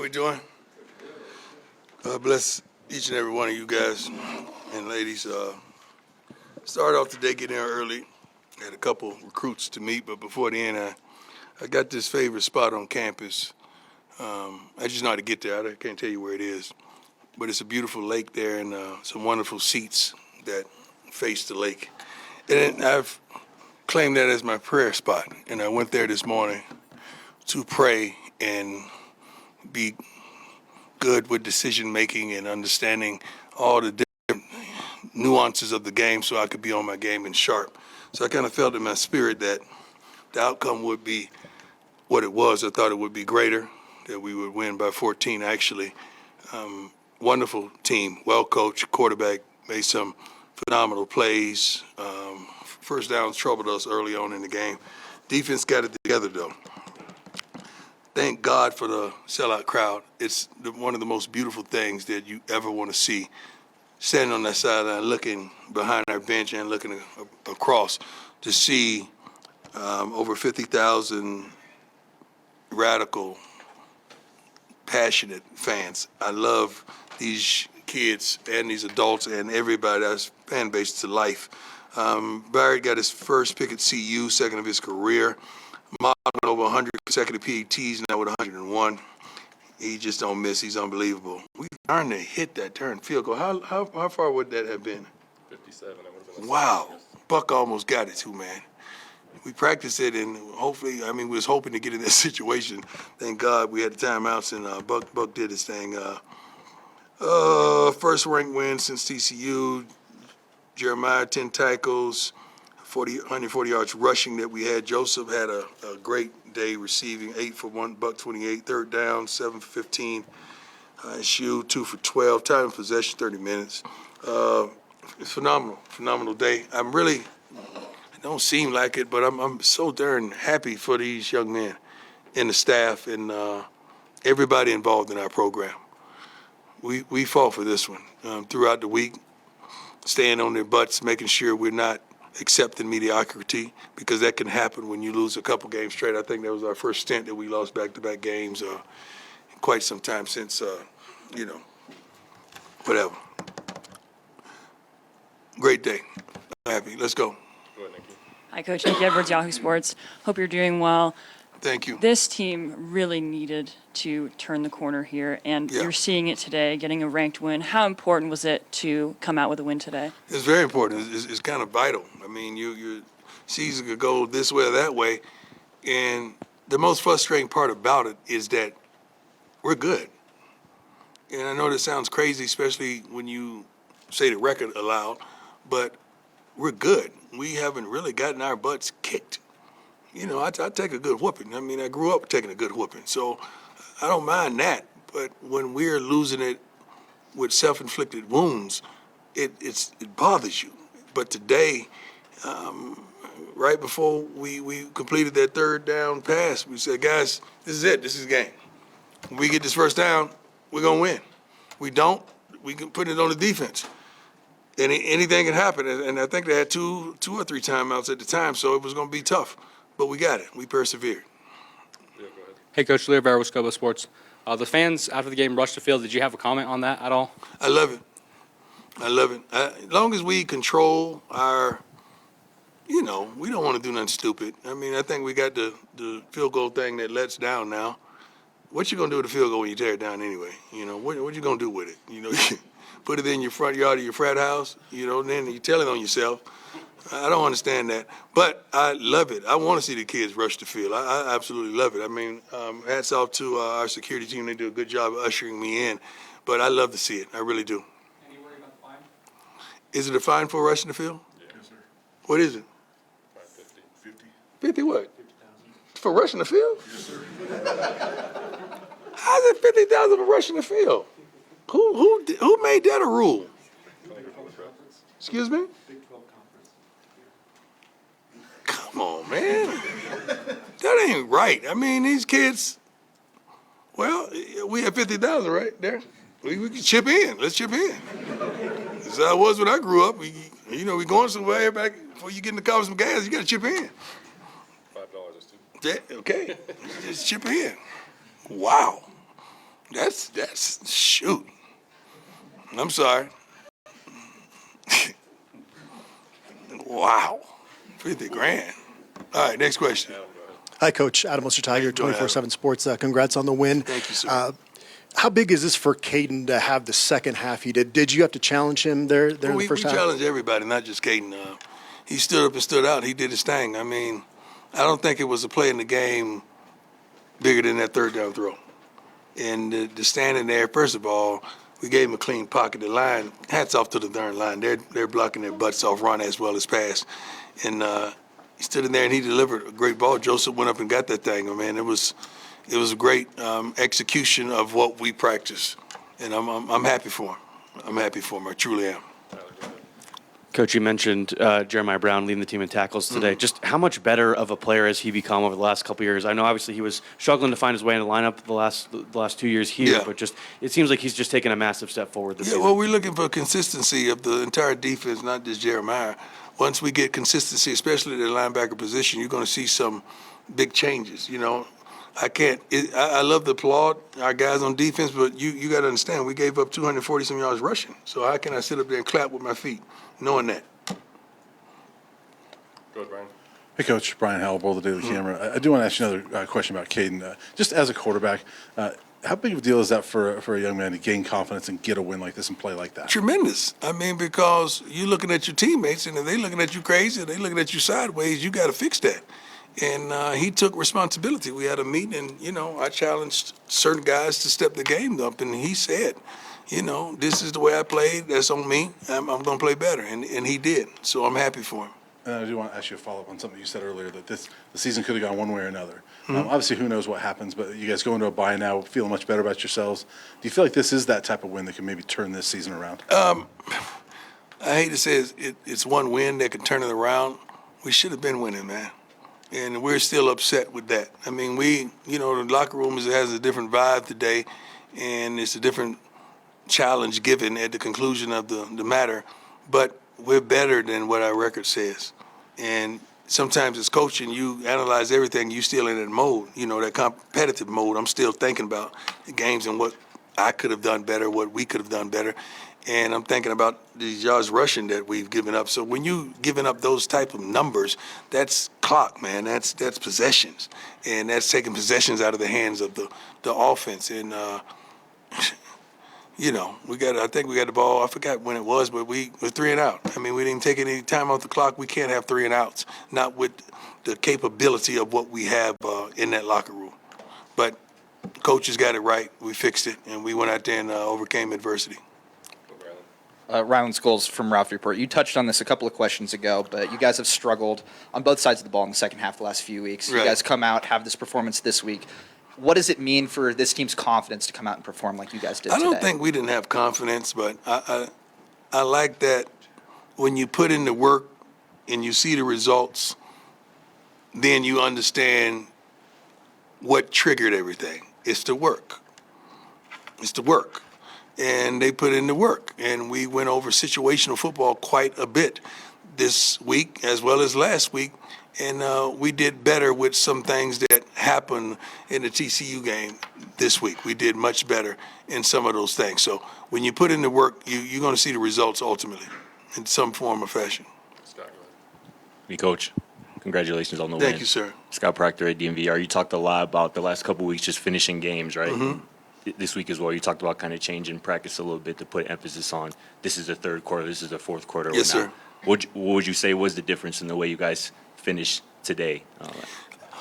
we doing? God bless each and every one of you guys and ladies. Started off today getting there early. Had a couple recruits to meet, but before the end, I got this favorite spot on campus. I just know how to get there. I can't tell you where it is, but it's a beautiful lake there and some wonderful seats that face the lake. And I've claimed that as my prayer spot, and I went there this morning to pray and be good with decision making and understanding all the different nuances of the game so I could be on my game and sharp. So I kind of felt in my spirit that the outcome would be what it was. I thought it would be greater, that we would win by 14 actually. Wonderful team, well coached, quarterback made some phenomenal plays. First downs troubled us early on in the game. Defense got it together though. Thank God for the sellout crowd. It's one of the most beautiful things that you ever want to see. Standing on that sideline, looking behind our bench and looking across to see over 50,000 radical, passionate fans. I love these kids and these adults and everybody that's fan base to life. Barrett got his first pick at CU, second of his career. Mobbing over 100 consecutive PATs, now with 101. He just don't miss. He's unbelievable. We learned to hit that turn field goal. How far would that have been? 57. That would have been wow. Buck almost got it too, man. We practiced it, and hopefully, we was hoping to get in that situation. Thank God we had the timeouts, and Buck did his thing. First ranked win since TCU. Jeremiah, 10 tackles. 140 yards rushing that we had. Joseph had a great day receiving, 8 for 1, buck 28, third down, 7 for 15. Shoe, 2 for 12, time of possession, 30 minutes. It's phenomenal day. It don't seem like it, but I'm so darn happy for these young men and the staff and everybody involved in our program. We fought for this one throughout the week, staying on their butts, making sure we're not accepting mediocrity, because that can happen when you lose a couple games straight. I think that was our first stint that we lost back-to-back games in quite some time since, whatever. Great day. I'm happy. Let's go. Go ahead, Nikki. Hi, Coach. Nikki Edwards, Yahoo Sports. Hope you're doing well. Thank you. This team really needed to turn the corner here, and you're seeing it today, getting a ranked win. How important was it to come out with a win today? It's very important. It's kind of vital. Your season could go this way or that way, and the most frustrating part about it is that we're good. And I know this sounds crazy, especially when you say the record aloud, but we're good. We haven't really gotten our butts kicked. I take a good whooping. I grew up taking a good whooping, so I don't mind that. But when we're losing it with self-inflicted wounds, it bothers you. But today, right before we completed that third down pass, we said, guys, this is it. This is the game. When we get this first down, we're going to win. We don't, we can put it on the defense. And anything can happen. And I think they had two or three timeouts at the time, so it was going to be tough. But we got it. We persevered. Yeah, go ahead. Hey, Coach Lear Bear with Scobo Sports. The fans after the game rushed the field. Did you have a comment on that at all? I love it. As long as we control our, we don't want to do nothing stupid. I think we got the field goal thing that lets down now. What you going to do with the field goal when you tear it down anyway? What you going to do with it? Put it in your front yard of your frat house, and then you tell it on yourself. I don't understand that, but I love it. I want to see the kids rush the field. I absolutely love it. Hats off to our security team. They do a good job of ushering me in, but I love to see it. I really do. Any worry about the fine? Is it a fine for rushing the field? Yes, sir. What is it? 50. 50 what? 50,000. For rushing the field? Yes, sir. How's it 50,000 for rushing the field? Who made that a rule? Excuse me? Come on, man. That ain't right. These kids, well, we have 50,000 right there. We can chip in. Let's chip in. That's how it was when I grew up. We going somewhere back before you get in the car with some gas, you got to chip in. $5 is too. Yeah, okay. Just chip in. Wow. That's shoot. I'm sorry. Wow. 50 grand. All right, next question. Hi, Coach. Adam Tiger, doing, 24/7 Sports. Congrats on the win. Thank you, sir. How big is this for Caden to have the second half he did? Did you have to challenge him there in the we first half? challenged everybody, not just Caden. He stood up and stood out. He did his thing. I mean, I don't think it was a play in the game bigger than that third down throw. And the standing there, first of all, we gave him a clean pocket. The line, hats off to the darn line. They're blocking their butts off, run as well as pass. And he stood in there and he delivered a great ball. Joseph went up and got that thing. I mean, it was a great execution of what we practice. And I'm happy for him. I'm happy for him. I truly am. Coach, you mentioned Jeremiah Brown leading the team in tackles today. Just how much better of a player has he become over the last couple of years? I know obviously he was struggling to find his way in the lineup the last 2 years here, Yeah. but just it seems like he's just taken a massive step forward this Yeah, season. well, we're looking for consistency of the entire defense, not just Jeremiah. Once we get consistency, especially at the linebacker position, you're going to see some big changes. You know, I love to applaud our guys on defense, but you got to understand, we gave up 240-some yards rushing. So how can I sit up there and clap with my feet, knowing that? Go ahead, Brian. Hey, Coach. Brian Howell, the Daily Camera. I do want to ask you another question about Caden. Just as a quarterback, how big of a deal is that for a young man to gain confidence and get a win like this and play like that? Tremendous. I mean, because you're looking at your teammates, and if they're looking at you crazy, or they're looking at you sideways, you got to fix that. And he took responsibility. We had a meeting, and, you know, I challenged certain guys to step the game up, and he said, you know, this is the way I played. That's on me. I'm going to play better. And he did. So I'm happy for him. And I do want to ask you a follow-up on something you said earlier, that the season could have gone one way or another. Obviously, who knows what happens, but you guys go into a bye now, feeling much better about yourselves. Do you feel like this is that type of win that can maybe turn this season around? I hate to say it's one win that can turn it around. We should have been winning, man. And we're still upset with that. I mean, the locker room has a different vibe today, and it's a different challenge given at the conclusion of the matter. But we're better than what our record says. And sometimes as coaching, you analyze everything, you still in that mode, that competitive mode. I'm still thinking about the games and what I could have done better, what we could have done better. And I'm thinking about these yards rushing that we've given up. So when you giving up those type of numbers, that's clock, man. That's possessions. And that's taking possessions out of the hands of the offense. And, I think we got the ball. I forgot when it was, but we were 3 and out. I mean, we didn't take any time off the clock. We can't have 3 and outs, not with the capability of what we have in that locker room. But coaches got it right. We fixed it, and we went out there and overcame adversity. Ryland Scholes from Ralph Report. You touched on this a couple of questions ago, but you guys have struggled on both sides of the ball in the second half the last few weeks. Right. You guys come out, have this performance this week. What does it mean for this team's confidence to come out and perform like you guys did today? I don't think we didn't have confidence, but I like that when you put in the work and you see the results, then you understand what triggered everything. It's the work. It's the work. And they put in the work. And we went over situational football quite a bit this week as well as last week. And we did better with some things that happened in the TCU game this week. We did much better in some of those things. So when you put in the work, you're going to see the results ultimately in some form or fashion. Scott, go ahead. Me, Coach. Congratulations on the win. Thank you, sir. Scott Proctor at DMVR. You talked a lot about the last couple of weeks just finishing games, right? This week as well, you talked about kind of changing practice a little bit to put emphasis on this is the third quarter, this is the fourth quarter. Yes, sir. What would you say was the difference in the way you guys finished today,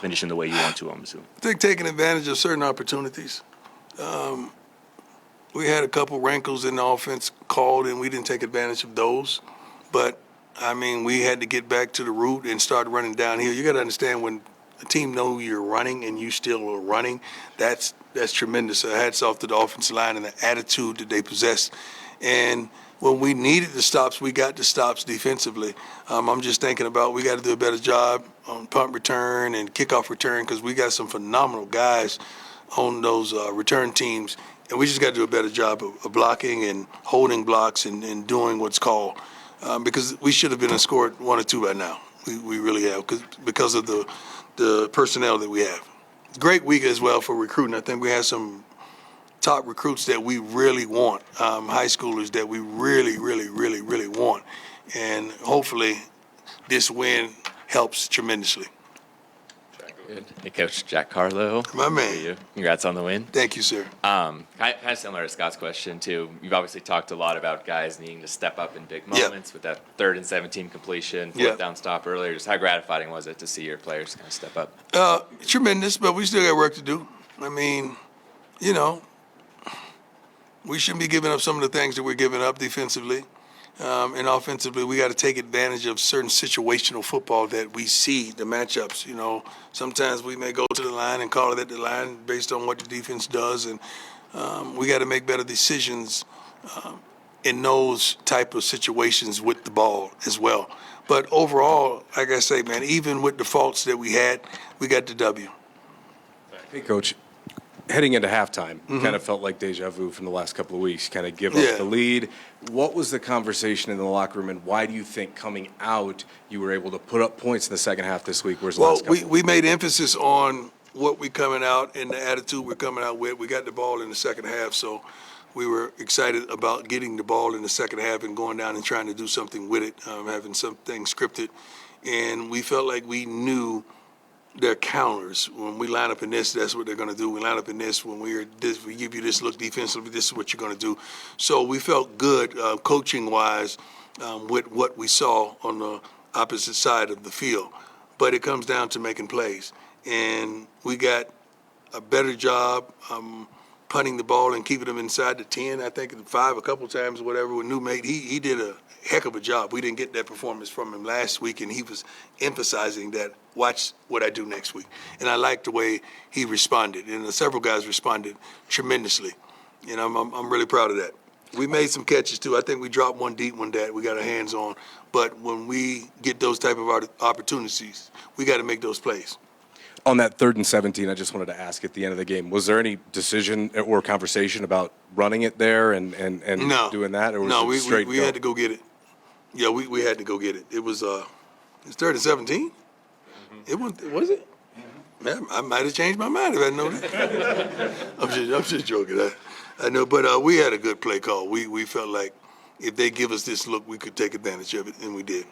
finishing the way you want to, I'm assuming? I think taking advantage of certain opportunities. We had a couple wrinkles in the offense called, and we didn't take advantage of those. But, I mean, we had to get back to the root and start running downhill. You got to understand when a team know you're running and you still are running, that's tremendous. So hats off to the offensive line and the attitude that they possess. And when we needed the stops, we got the stops defensively. I'm just thinking about we got to do a better job on punt return and kickoff return because we got some phenomenal guys on those return teams. And we just got to do a better job of blocking and holding blocks and doing what's called. Because we should have been scored 1 or 2 by now. We really have because of the personnel that we have. Great week as well for recruiting. I think we had some top recruits that we really want, high schoolers that we really, really, really, really want. And hopefully this win helps tremendously. Hey, Coach Jack Carlo. My man. How are you? Congrats on the win. Thank you, sir. Kind of similar to Scott's question, too. You've obviously talked a lot about guys needing to step up in big Yeah. moments with that 3rd and 17 completion, Yeah. 4th down stop earlier. Just how gratifying was it to see your players kind of step up? Tremendous, but we still got work to do. I mean, you know, we shouldn't be giving up some of the things that we're giving up defensively. And offensively, we got to take advantage of certain situational football that we see, the matchups. You know, sometimes we may go to the line and call it at the line based on what the defense does, and we got to make better decisions in those type of situations with the ball as well. But overall, like I say, man, even with the faults that we had, we got the W. Hey, Coach. Heading into halftime, kind of felt like deja vu from the last couple of weeks. Kind of give up the lead. What was the conversation in the locker room, and why do you think coming out you were able to put up points in the second half this week? Whereas the Well, last couple we made emphasis on what we coming out and the attitude we're coming out with. We got the ball in the second half, so we were excited about getting the ball in the second half and going down and trying to do something with it, having something scripted. And we felt like we knew their counters. When we line up in this, that's what they're going to do. We line up in this, when we give you this look defensively, this is what you're going to do. So we felt good coaching-wise with what we saw on the opposite side of the field. But it comes down to making plays. And we got a better job punting the ball and keeping them inside the 10, I think 5 a couple times, whatever, with new mate. He did a heck of a job. We didn't get that performance from him last week, and he was emphasizing that, watch what I do next week. And I liked the way he responded, and several guys responded tremendously. And I'm really proud of that. We made some catches, too. I think we dropped one deep one that we got our hands on. But when we get those type of opportunities, we got to make those plays. On that 3rd and 17, I just wanted to ask at the end of the game, was there any decision or conversation about running it there and doing that? Or was it straight we had to go get it. Yeah, we had to go get it. It was it's 3rd and 17? It was it? Man, I might have changed my mind if I know that. I'm just joking. I know, but we had a good play call. We felt like if they give us this look, we could take advantage of it, and we did.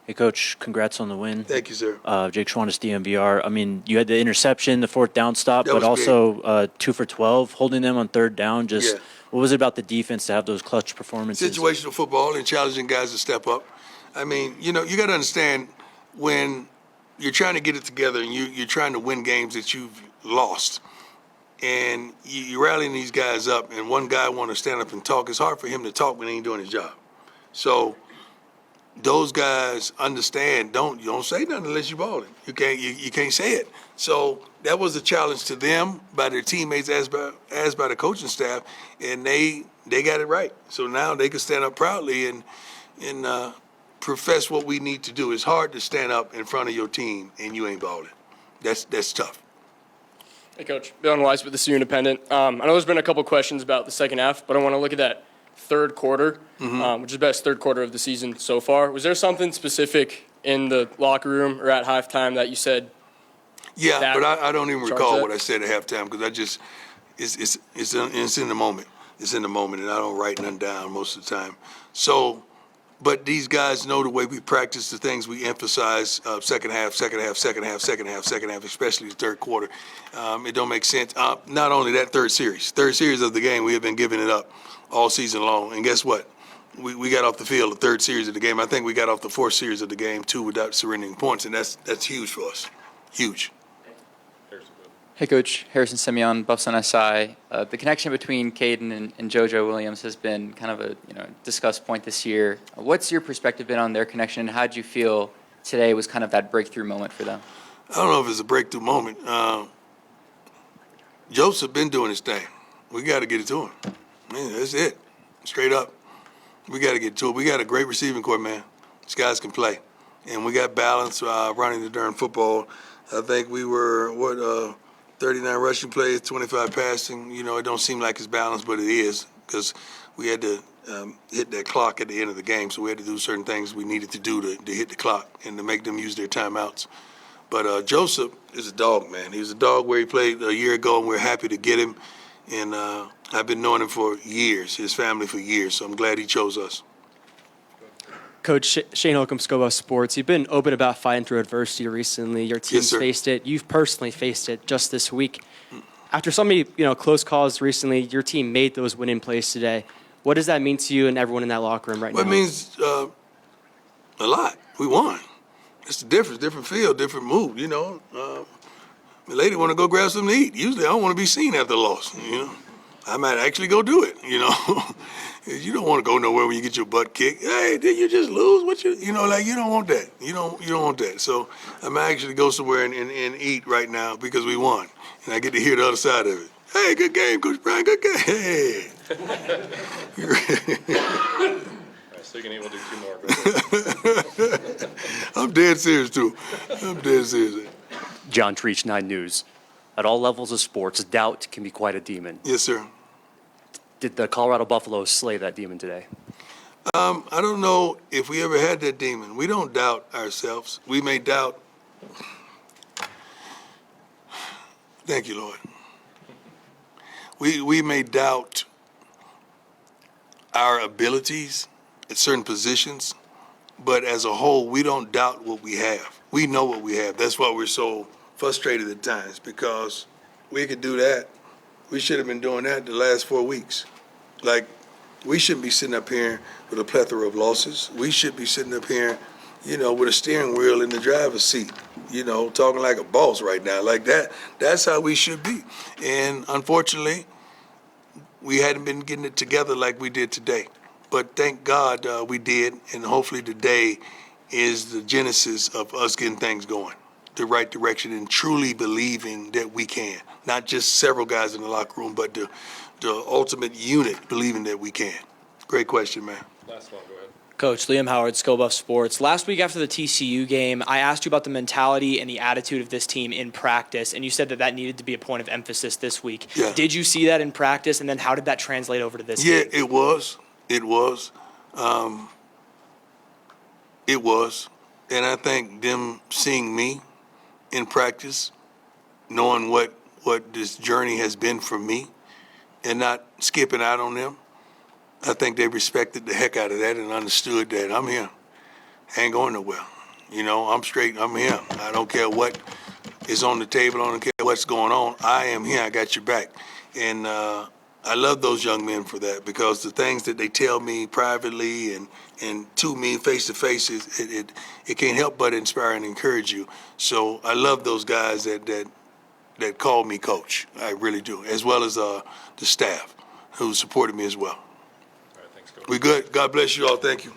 Hey, Coach, congrats on the win. Thank you, sir. Jake Schwannis, DMVR. I mean, you had the interception, the 4th down stop, That but was also 2 for 12, holding them on 3rd down. Just Yeah. what was it about the defense to have those clutch performances? Situational football and challenging guys to step up. I mean, you got to understand when you're trying to get it together and you're trying to win games that you've lost, and you're rallying these guys up, and one guy want to stand up and talk. It's hard for him to talk when he ain't doing his job. So those guys understand. Don't say nothing unless you're balling. You can't say it. So that was a challenge to them by their teammates as by the coaching staff, and they got it right. So now they can stand up proudly and profess what we need to do. It's hard to stand up in front of your team and you ain't balling. That's tough. Hey, Coach. Bill Weiss with the Sioux Independent. I know there's been a couple questions about the second half, but I want to look at that third quarter, which is the best third quarter of the season so far. Was there something specific in the locker room or at halftime that you said? Yeah, but I don't even recall what I said at halftime because it's in the moment. It's in the moment, and I don't write nothing down most of the time. So, but these guys know the way we practice, the things we emphasize, second half, especially the third quarter. It don't make sense. Not only that, third series of the game, we have been giving it up all season long. And guess what? We got off the field the third series of the game. I think we got off the fourth series of the game, too, without surrendering points, and that's huge for us. Huge. Hey, Coach. Harrison Simeon, Buffs on SI. The connection between Caden and JoJo Williams has been kind of a discussed point this year. What's your perspective been on their connection, and how did you feel today was kind of that breakthrough moment for them? I don't know if it's a breakthrough moment. Joseph been doing his thing. We got to get it to him. Man, that's it. Straight up. We got to get to it. We got a great receiving corps, man. These guys can play. And we got balance running the darn football. I think we were, 39 rushing plays, 25 passing. It don't seem like it's balanced, but it is because we had to hit that clock at the end of the game. So we had to do certain things we needed to do to hit the clock and to make them use their timeouts. But Joseph is a dog, man. He was a dog where he played a year ago, and we're happy to get him. And I've been knowing him for years, his family for years, so I'm glad he chose us. Coach Shane Holcomb, Scobo Sports. You've been open about fighting through adversity recently. Your team's faced it. You've personally faced it just this week. After so many close calls recently, your team made those winning plays today. What does that mean to you and everyone in that locker room right now? It means a lot. We won. It's the difference, different feel, different mood, The lady want to go grab something to eat. Usually I don't want to be seen after a loss, I might actually go do it, You don't want to go nowhere when you get your butt kicked. Hey, did you just lose? What you don't want that. You don't want that. So I might actually go somewhere and eat right now because we won. And I get to hear the other side of it. Hey, good game, Coach Brian, good game. Hey. So you can able to do 2 more. I'm dead serious, too. I'm dead serious. John Treach, 9 News. At all levels of sports, doubt can be quite a demon. Yes, sir. Did the Colorado Buffaloes slay that demon today? I don't know if we ever had that demon. We don't doubt ourselves. We may doubt. Thank you, Lord. We may doubt our abilities at certain positions, but as a whole, we don't doubt what we have. We know what we have. That's why we're so frustrated at times, because we could do that. We should have been doing that the last 4 weeks. Like, we shouldn't be sitting up here with a plethora of losses. We should be sitting up here, with a steering wheel in the driver's seat, talking like a boss right now. Like that. That's how we should be. And unfortunately, we hadn't been getting it together like we did today. But thank God we did, and hopefully today is the genesis of us getting things going the right direction and truly believing that we can. Not just several guys in the locker room, but the ultimate unit believing that we can. Great question, man. Last one, go ahead. Coach Liam Howard, Scobuff Sports. Last week after the TCU game, I asked you about the mentality and the attitude of this team in practice, and you said that needed to be a point of emphasis this week. Yeah. Did you see that in practice, and then how did that translate over to this game? Yeah, it was. It was. It was. And I think them seeing me in practice, knowing what this journey has been for me, and not skipping out on them, I think they respected the heck out of that and understood that I'm here. I ain't going nowhere. I'm straight. I'm here. I don't care what is on the table. I don't care what's going on. I am here. I got your back. And I love those young men for that, because the things that they tell me privately and to me face to face, it can't help but inspire and encourage you. So I love those guys that call me coach. I really do, as well as the staff who supported me as well. All right, thanks, Coach. We good. God bless you all. Thank you.